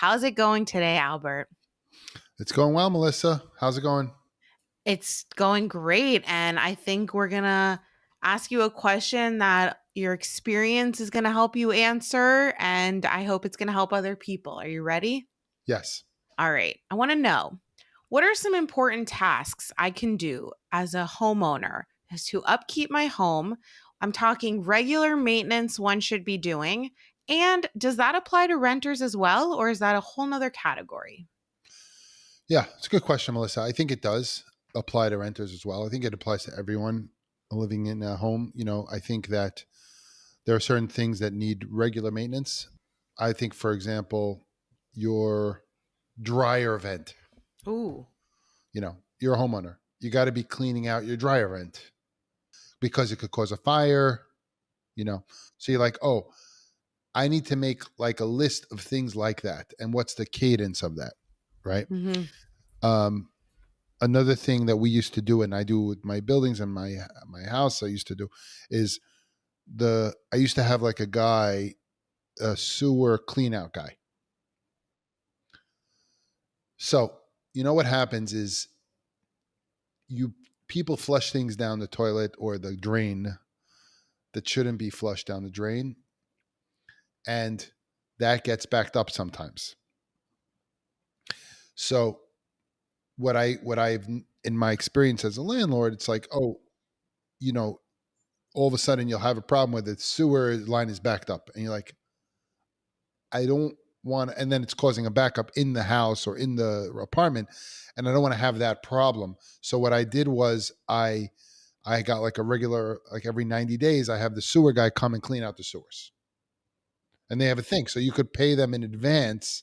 How's it going today, Albert? It's going well, Melissa. How's it going? It's going great. And I think we're going to ask you a question that your experience is going to help you answer. And I hope it's going to help other people. Are you ready? Yes. All right. I want to know, what are some important tasks I can do as a homeowner as to upkeep my home? I'm talking regular maintenance one should be doing. And does that apply to renters as well, or is that a whole nother category? Yeah, it's a good question, Melissa. I think it does apply to renters as well. I think it applies to everyone living in a home. I think that there are certain things that need regular maintenance. I think, for example, your dryer vent, Ooh. you're a homeowner. You got to be cleaning out your dryer vent because it could cause a fire, you know. So you're like, oh, I need to make like a list of things like that. And what's the cadence of that? Right. Hmm. Um, Another thing that we used to do, and I do with my buildings and my house, I used to do, is I used to have like a sewer clean out guy. So what happens is you people flush things down the toilet or the drain that shouldn't be flushed down the drain, and that gets backed up sometimes. So what I've in my experience as a landlord, it's like, oh, you know, all of a sudden you'll have a problem with the sewer line is backed up, and you're like, I don't want, and then it's causing a backup in the house or in the apartment, and I don't want to have that problem. So what I did was I got like a regular, like every 90 days, I have the sewer guy come and clean out the sewers, and they have a thing, so you could pay them in advance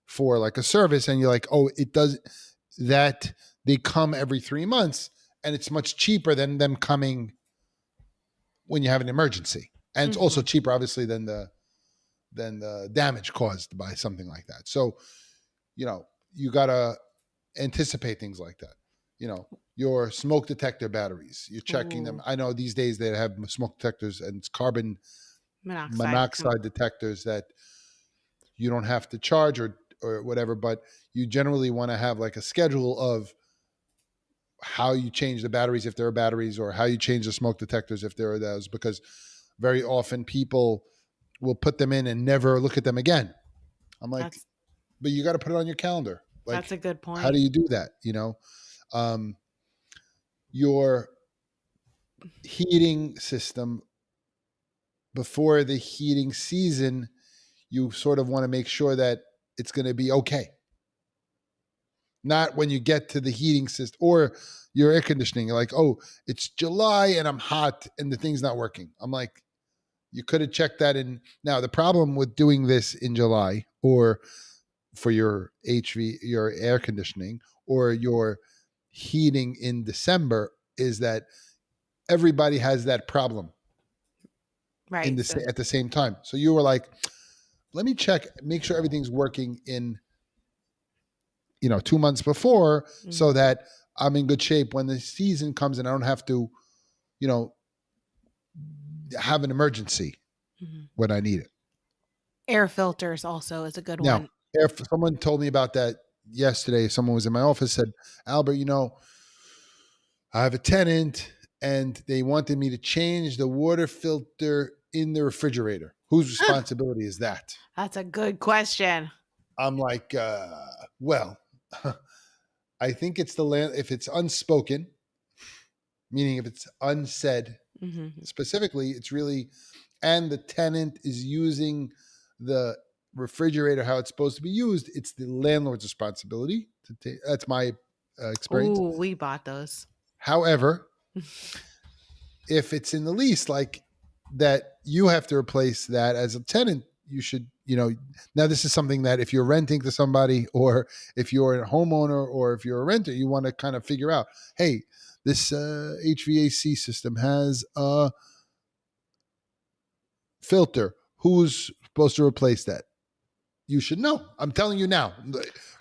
for like a service, and you're like, oh, it does that. They come every 3 months, and it's much cheaper than them coming when you have an emergency, and it's also Hmm. cheaper, obviously, than the damage caused by something like that. So you gotta anticipate things like that. Your smoke detector batteries, you're checking them. Ooh, I know these days they have smoke detectors and it's carbon monoxide. monoxide detectors that you don't have to charge or whatever, but you generally want to have like a schedule of how you change the batteries if there are batteries, or how you change the smoke detectors if there are those, because very often people will put them in and never look at them again. I'm like, That's but you got to put it on your calendar. that's Like, a good how do point. you do that? Um, your heating system, before the heating season, you sort of want to make sure that it's going to be okay. Not when you get to the heating system or your air conditioning. You're like, oh, it's July and I'm hot and the thing's not working. I'm like, you could have checked that in. Now, the problem with doing this in July, or for your your air conditioning, or your heating in December, is that everybody has that problem Right. So, at the same time. So you were like, let me check, make sure everything's working in 2 months before, so mhm. that I'm in good shape when the season comes and I don't have to you know have an emergency Mhm. when I need it. Air filters also is a good Now, one. if someone told me about that yesterday, someone was in my office, said, Albert, I have a tenant and they wanted me to change the water filter in the refrigerator. Whose responsibility is that? That's a good question. I'm like, well, I think it's the land. If it's unspoken, meaning if it's unsaid Hmm. specifically, it's really, and the tenant is using the refrigerator how it's supposed to be used, it's the landlord's responsibility to take. That's my experience. Ooh, we bought those. However, if it's in the lease, like that, you have to replace that as a tenant. You should, now this is something that if you're renting to somebody, or if you're a homeowner, or if you're a renter, you want to kind of figure out, hey, this HVAC system has a filter. Who's supposed to replace that? You should know. I'm telling you now,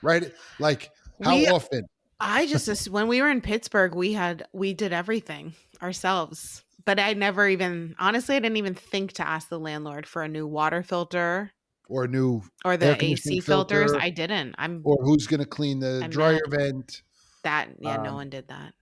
right? Like, how We often? I just when we were in Pittsburgh, we did everything ourselves. But I never even honestly I didn't even think to ask the landlord for a new water filter. or a new Or air the conditioning AC filters, filter, I didn't. or who's gonna clean the I'm dryer mad. vent. That yeah, no Um, one did that.